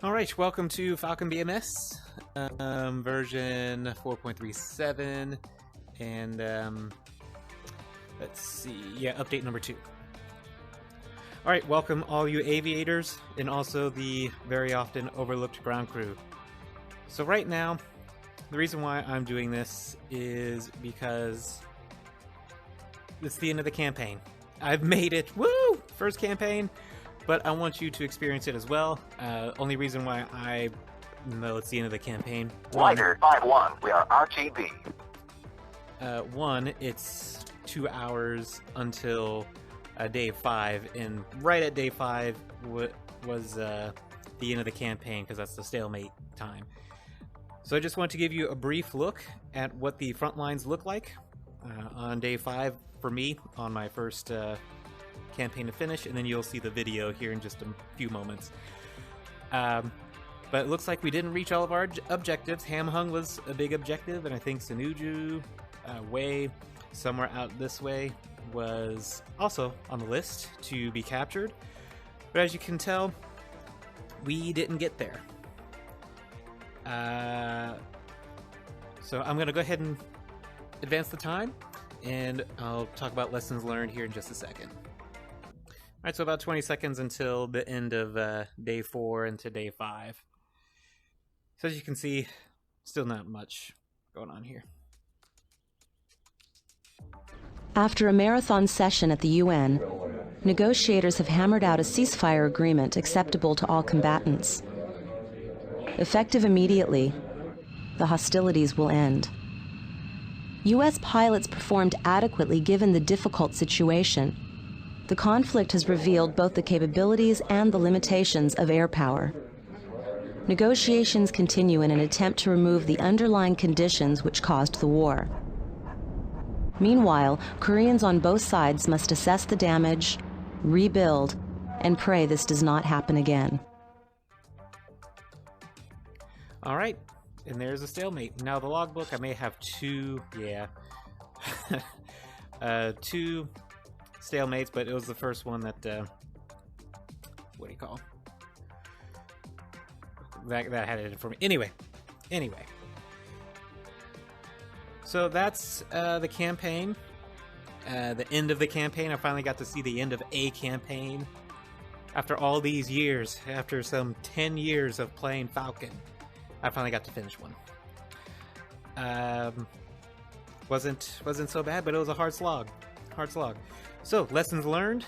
Alright, welcome to Falcon BMS, version 4.37, and let's see, update number 2. Alright, welcome all you aviators, and also the very often overlooked ground crew. So right now, the reason why I'm doing this is because it's the end of the campaign. I've made it, woo! First campaign! But I want you to experience it as well. Only reason why I know it's the end of the campaign. Lighter 5-1, we are RTB. One, it's 2 hours until day 5, and right at day 5 was the end of the campaign, because that's the stalemate time. So I just want to give you a brief look at what the front lines look like on day 5 for me on my first campaign to finish, and then you'll see the video here in just a few moments. But it looks like we didn't reach all of our objectives. Hamhung was a big objective, and I think Sinuju, Way, somewhere out this way, was also on the list to be captured. But as you can tell, we didn't get there. So I'm going to go ahead and advance the time, and I'll talk about lessons learned here in just a second. Alright, so about 20 seconds until the end of day 4 into day 5. So as you can see, still not much going on here. After a marathon session at the UN, negotiators have hammered out a ceasefire agreement acceptable to all combatants. Effective immediately, the hostilities will end. U.S. pilots performed adequately given the difficult situation. The conflict has revealed both the capabilities and the limitations of air power. Negotiations continue in an attempt to remove the underlying conditions which caused the war. Meanwhile, Koreans on both sides must assess the damage, rebuild, and pray this does not happen again. All right, and there's a stalemate. Now the logbook, I may have two stalemates, but it was the first one that, what do you call? That had it for me. Anyway. So that's the campaign. The end of the campaign. I finally got to see the end of a campaign. After all these years, after some 10 years of playing Falcon, I finally got to finish one. Wasn't so bad, but it was a hard slog. So, lessons learned.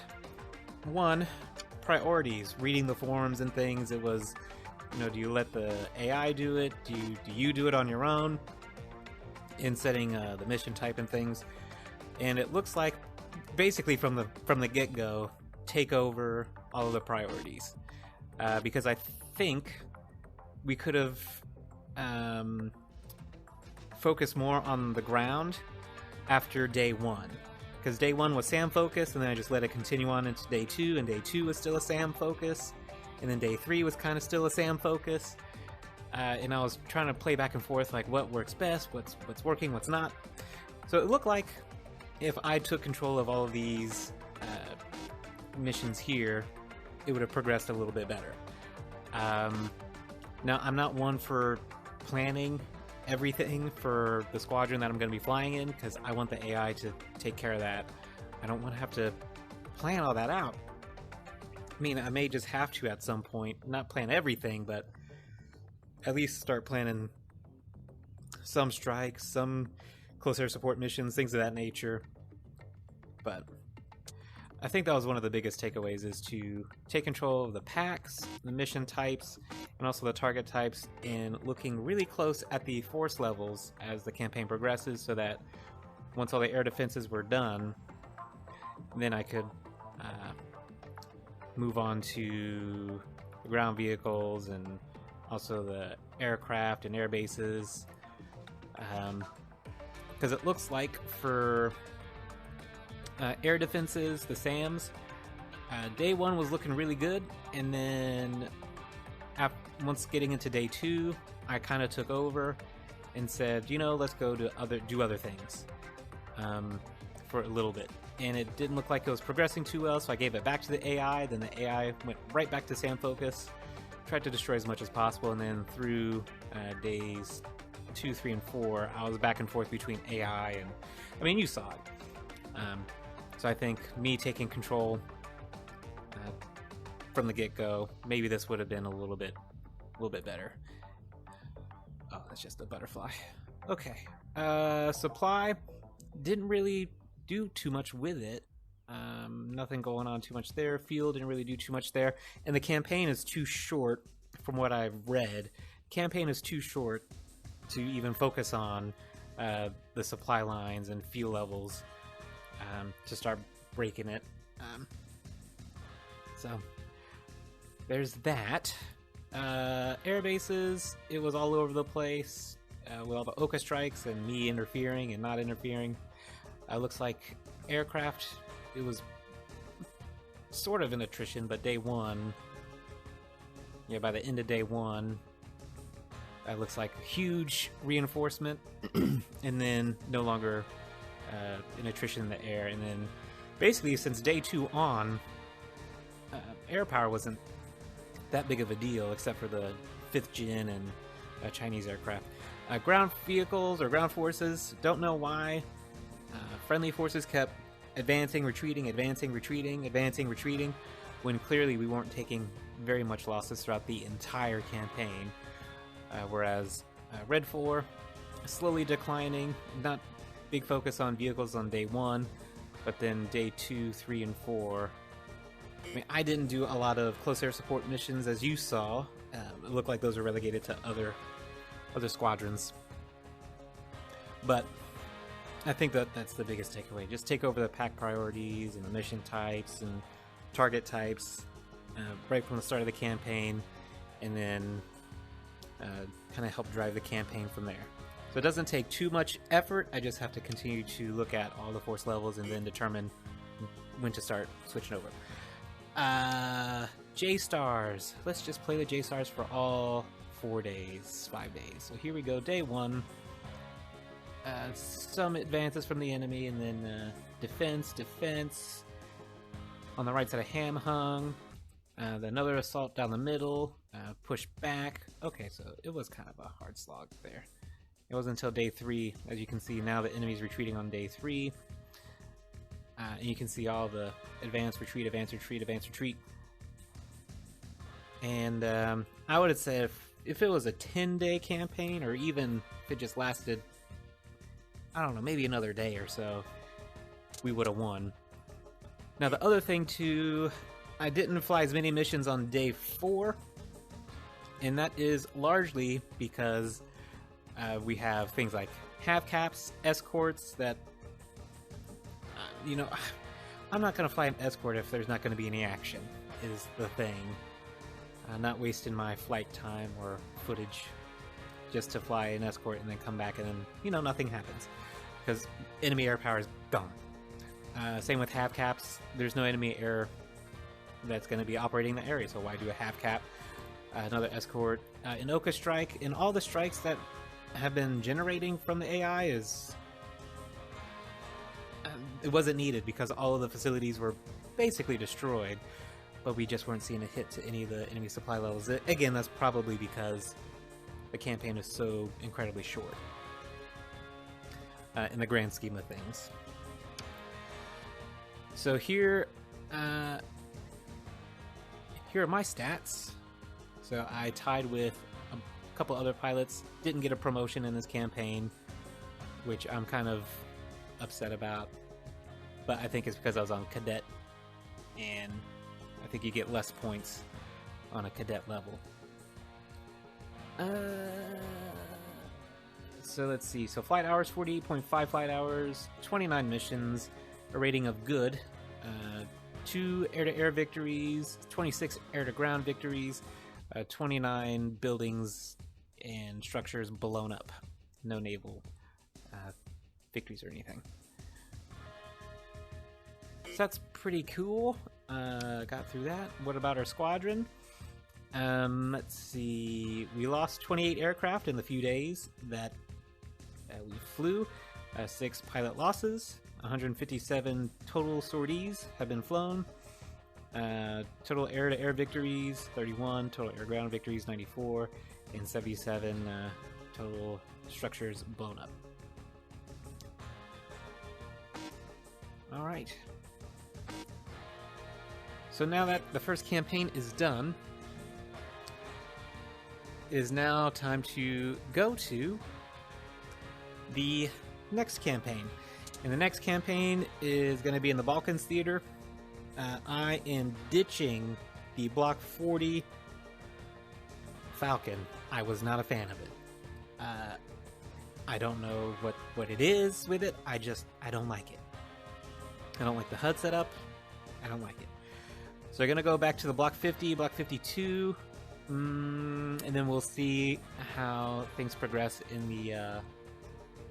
1, priorities. Reading the forums and things. It was, do you let the AI do it? Do you do it on your own? In setting the mission type and things. And it looks like, basically from the get-go, take over all of the priorities. Because I think we could have focused more on the ground after day 1. Because day 1 was SAM focus, and then I just let it continue on into day 2, and day 2 was still a SAM focus, and then day 3 was kind of still a SAM focus, and I was trying to play back and forth, like what works best, what's working, what's not. So it looked like if I took control of all of these missions here, it would have progressed a little bit better. Now, I'm not one for planning everything for the squadron that I'm going to be flying in, because I want the AI to take care of that. I don't want to have to plan all that out. I mean, I may just have to at some point, not plan everything, but at least start planning some strikes, some close air support missions, things of that nature. But I think that was one of the biggest takeaways, is to take control of the packs, the mission types, and also the target types, and looking really close at the force levels as the campaign progresses, so that once all the air defenses were done, then I could move on to the ground vehicles and also the aircraft and air bases. Because it looks like for air defenses, the SAMs, day 1 was looking really good, and then once getting into day 2, I kind of took over and said, let's go to do other things for a little bit. And it didn't look like it was progressing too well, so I gave it back to the AI. Then the AI went right back to SAM focus, tried to destroy as much as possible, and then through days 2, 3, and 4, I was back and forth between AI and, I mean, you saw it. So I think me taking control from the get-go, maybe this would have been a little bit better. Oh, that's just a butterfly. Okay. Supply, didn't really do too much with it. Nothing going on too much there. Fuel didn't really do too much there. And the campaign is too short, from what I've read. Campaign is too short to even focus on the supply lines and fuel levels to start breaking it. So there's that. Air bases, it was all over the place with all the Oka strikes and me interfering and not interfering. Looks like aircraft, it was sort of an attrition, but day 1, yeah, by the end of day 1, that looks like a huge reinforcement, and then no longer an attrition in the air. And then basically since day 2 on, air power wasn't that big of a deal, except for the 5th gen and Chinese aircraft. Ground vehicles or ground forces, don't know why. Friendly forces kept advancing, retreating, advancing, retreating, advancing, retreating, when clearly we weren't taking very much losses throughout the entire campaign. Whereas Red 4, slowly declining, not big focus on vehicles on day 1, but then day 2, 3, and 4. I mean, I didn't do a lot of close air support missions, as you saw. It looked like those are relegated to other squadrons. But I think that's the biggest takeaway. Just take over the pack priorities and the mission types and target types right from the start of the campaign, and then kind of help drive the campaign from there. So it doesn't take too much effort. I just have to continue to look at all the force levels and then determine when to start switching over. J-Stars. Let's just play the J-Stars for all 4 days, 5 days. So here we go, day 1. Some advances from the enemy, and then defense. On the right side of Ham Hung. Another assault down the middle. Push back. Okay, so it was kind of a hard slog there. It wasn't until day 3, as you can see now the enemy's retreating on day 3. And you can see all the advance, retreat, advance, retreat, advance, retreat. And I would have said if it was a 10-day campaign, or even if it just lasted, I don't know, maybe another day or so, we would have won. Now the other thing too, I didn't fly as many missions on day 4, and that is largely because we have things like half caps, escorts that, you know, I'm not going to fly an escort if there's not going to be any action, is the thing. Not wasting my flight time or footage just to fly an escort and then come back and then, you know, nothing happens. Because enemy air power is gone. Same with half caps. There's no enemy air that's going to be operating the area, so why do a half cap? Another escort. An Oka strike, and all the strikes that have been generating from the AI is... it wasn't needed because all of the facilities were basically destroyed, but we just weren't seeing a hit to any of the enemy supply levels. Again, that's probably because the campaign is so incredibly short in the grand scheme of things. So here are my stats. So I tied with a couple other pilots, didn't get a promotion in this campaign, which I'm kind of upset about, but I think it's because I was on cadet, and I think you get less points on a cadet level. So let's see, so flight hours, 48.5 flight hours, 29 missions, a rating of good, 2 air-to-air victories, 26 air-to-ground victories, 29 buildings and structures blown up. No naval victories or anything. So that's pretty cool. Got through that. What about our squadron? Let's see. We lost 28 aircraft in the few days that we flew. 6 pilot losses. 157 total sorties have been flown. Total air-to-air victories 31, total air-ground victories 94, and 77 total structures blown up. All right. So now that the first campaign is done, it is now time to go to the next campaign. And the next campaign is going to be in the Balkans Theater. I am ditching the Block 40 Falcon. I was not a fan of it. I don't know what it is with it. I don't like it. I don't like the HUD setup. I don't like it. So I'm going to go back to the Block 50, Block 52, and then we'll see how things progress in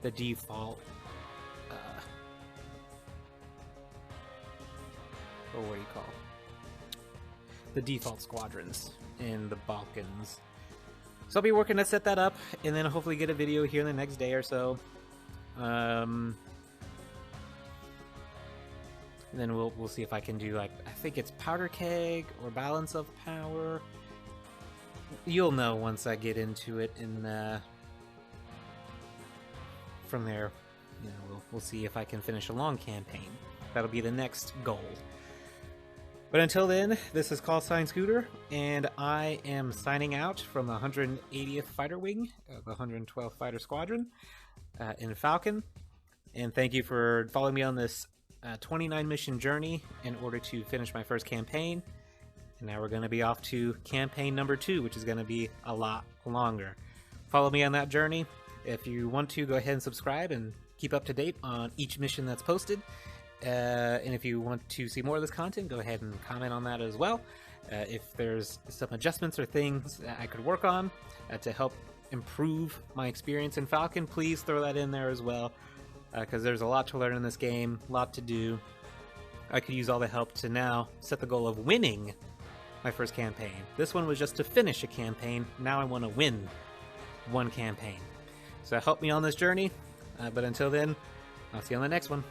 the default, or what do you call the default squadrons in the Balkans. So I'll be working to set that up, and then hopefully get a video here in the next day or so. And then we'll see if I can do, like, I think it's powder keg or balance of power. You'll know once I get into it, and from there, you know, we'll see if I can finish a long campaign. That'll be the next goal. But until then, this is Call Sign Scooter, and I am signing out from the 180th Fighter Wing of the 112th Fighter Squadron in Falcon. And thank you for following me on this 29 mission journey in order to finish my first campaign. And now we're going to be off to campaign number 2, which is going to be a lot longer. Follow me on that journey. If you want to, go ahead and subscribe and keep up to date on each mission that's posted. And if you want to see more of this content, go ahead and comment on that as well. If there's some adjustments or things that I could work on to help improve my experience in Falcon, please throw that in there as well. Because there's a lot to learn in this game, a lot to do. I could use all the help to now set the goal of winning my first campaign. This one was just to finish a campaign. Now I want to win one campaign. So help me on this journey. But until then, I'll see you on the next one.